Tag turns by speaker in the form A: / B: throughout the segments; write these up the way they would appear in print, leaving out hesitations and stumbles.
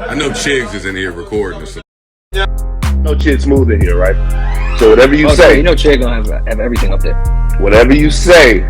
A: I know Chiggs is in here recording this.
B: No Chid Smooth in here, right? So whatever you say,
C: you know, Chig gonna have everything up there.
B: whatever you say,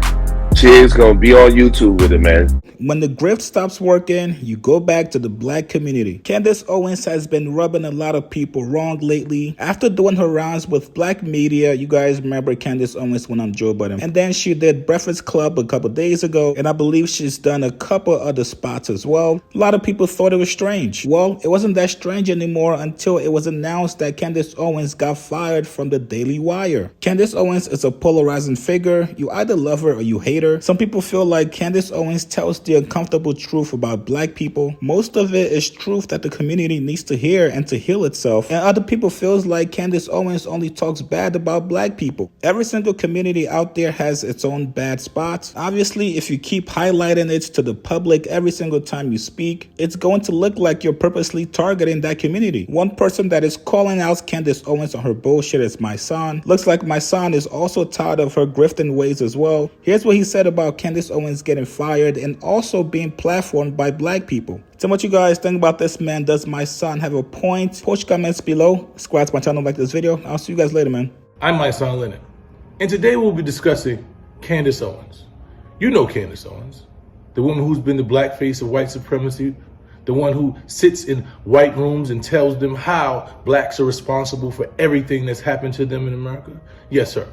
B: Chid's gonna be on YouTube with it, man.
D: When the grift stops working, you go back to the black community. Candace Owens has been rubbing a lot of people wrong lately. After doing her rounds with black media, you guys remember Candace Owens went on Joe Budden. And then she did Breakfast Club a couple days ago, and I believe she's done a couple other spots as well. A lot of people thought it was strange. Well, it wasn't that strange anymore until it was announced that Candace Owens got fired from the Daily Wire. Candace Owens is a polarizing figure. You either love her or you hate her. Some people feel like Candace Owens tells the uncomfortable truth about black people. Most of it is truth that the community needs to hear and to heal itself. And other people feels like Candace Owens only talks bad about black people. Every single community out there has its own bad spots. Obviously, if you keep highlighting it to the public every single time you speak, it's going to look like you're purposely targeting that community. One person that is calling out Candace Owens on her bullshit is Mysonne. Looks like Mysonne is also tired of her grifting ways as well. Here's what he said about Candace Owens getting fired and also being platformed by black people. Tell me what you guys think about this, man. Does Mysonne have a point? Post comments below. Subscribe to my channel, like this video. I'll see you guys later, man.
E: I'm Mysonne Leonard, and today we'll be discussing Candace Owens. You know Candace Owens, the woman who's been the black face of white supremacy, the one who sits in white rooms and tells them how blacks are responsible for everything that's happened to them in America. Yes, sir.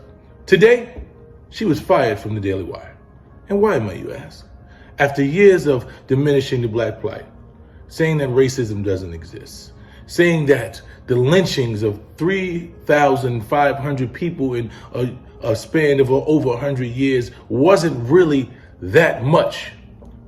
E: Today, she was fired from the Daily Wire. And why, might you ask? After years of diminishing the black plight, saying that racism doesn't exist, saying that the lynchings of 3,500 people in a span of over 100 years wasn't really that much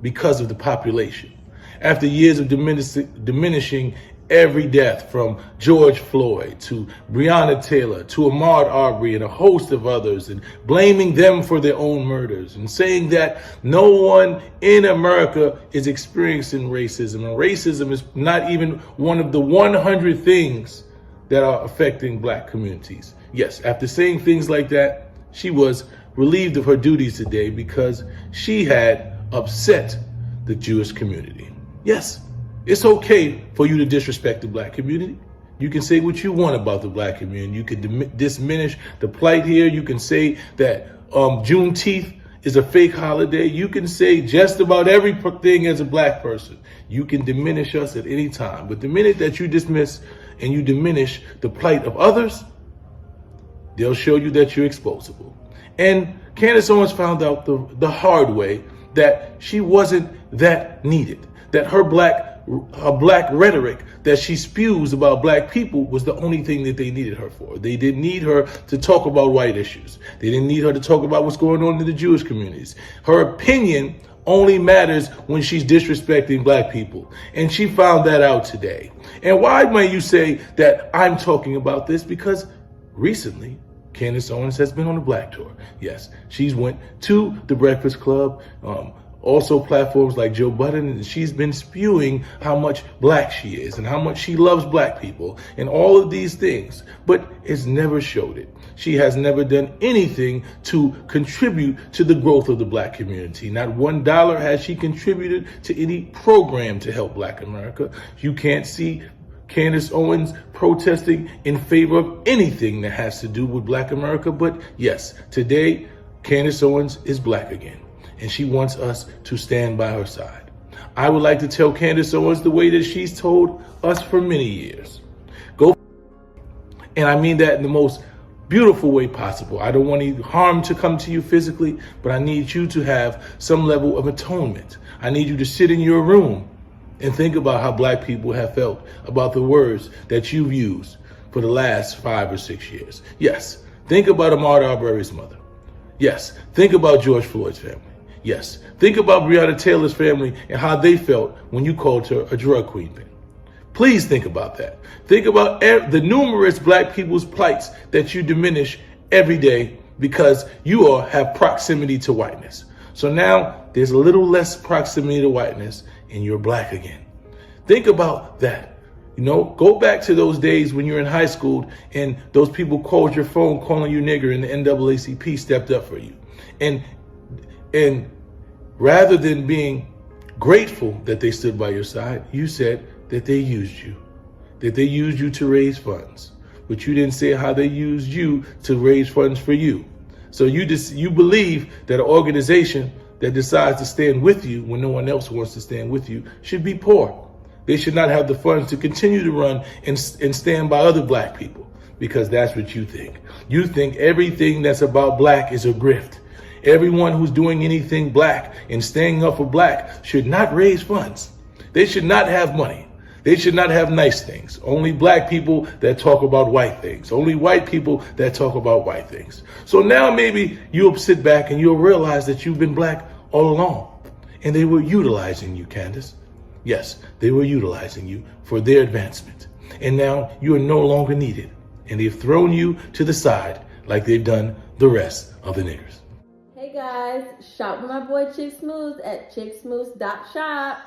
E: because of the population. After years of diminishing every death from George Floyd to Breonna Taylor to Ahmaud Arbery and a host of others, and blaming them for their own murders and saying that no one in America is experiencing racism, and racism is not even one of the 100 things that are affecting black communities. Yes, after saying things like that, she was relieved of her duties today because she had upset the Jewish community. Yes, it's okay for you to disrespect the black community. You can say what you want about the black community. You can diminish the plight here. You can say that Juneteenth is a fake holiday. You can say just about everything as a black person. You can diminish us at any time. But the minute that you dismiss and you diminish the plight of others, they'll show you that you're exposable. And Candace Owens found out the hard way that she wasn't that needed, that her black rhetoric that she spews about black people was the only thing that they needed her for. They didn't need her to talk about white issues. They didn't need her to talk about what's going on in the Jewish communities. Her opinion only matters when she's disrespecting black people. And she found that out today. And why might you say that I'm talking about this? Because recently, Candace Owens has been on a black tour. Yes, she's went to the Breakfast Club, also platforms like Joe Budden, and she's been spewing how much black she is and how much she loves black people and all of these things, but it's never showed it. She has never done anything to contribute to the growth of the black community. Not $1 has she contributed to any program to help black America. You can't see Candace Owens protesting in favor of anything that has to do with black America. But yes, today, Candace Owens is black again, and she wants us to stand by her side. I would like to tell Candace Owens the way that she's told us for many years. Go, and I mean that in the most beautiful way possible. I don't want any harm to come to you physically, but I need you to have some level of atonement. I need you to sit in your room and think about how black people have felt about the words that you've used for the last 5 or 6 years. Yes, think about Ahmaud Arbery's mother. Yes, think about George Floyd's family. Yes, think about Breonna Taylor's family and how they felt when you called her a drug queen. Please think about that. Think about the numerous black people's plights that you diminish every day because you all have proximity to whiteness. So now there's a little less proximity to whiteness and you're black again. Think about that. You know, go back to those days when you're in high school and those people called your phone calling you nigger and the NAACP stepped up for you. And rather than being grateful that they stood by your side, you said that they used you. That they used you to raise funds. But you didn't say how they used you to raise funds for you. So you believe that an organization that decides to stand with you when no one else wants to stand with you should be poor. They should not have the funds to continue to run and stand by other black people, because that's what you think. You think everything that's about black is a grift. Everyone who's doing anything black and staying up for black should not raise funds. They should not have money. They should not have nice things. Only black people that talk about white things. Only white people that talk about white things. So now maybe you'll sit back and you'll realize that you've been black all along. And they were utilizing you, Candace. Yes, they were utilizing you for their advancement. And now you are no longer needed. And they've thrown you to the side like they've done the rest of the niggers.
F: Hey guys, shop with my boy Chick Smooth at chicksmooth.shop.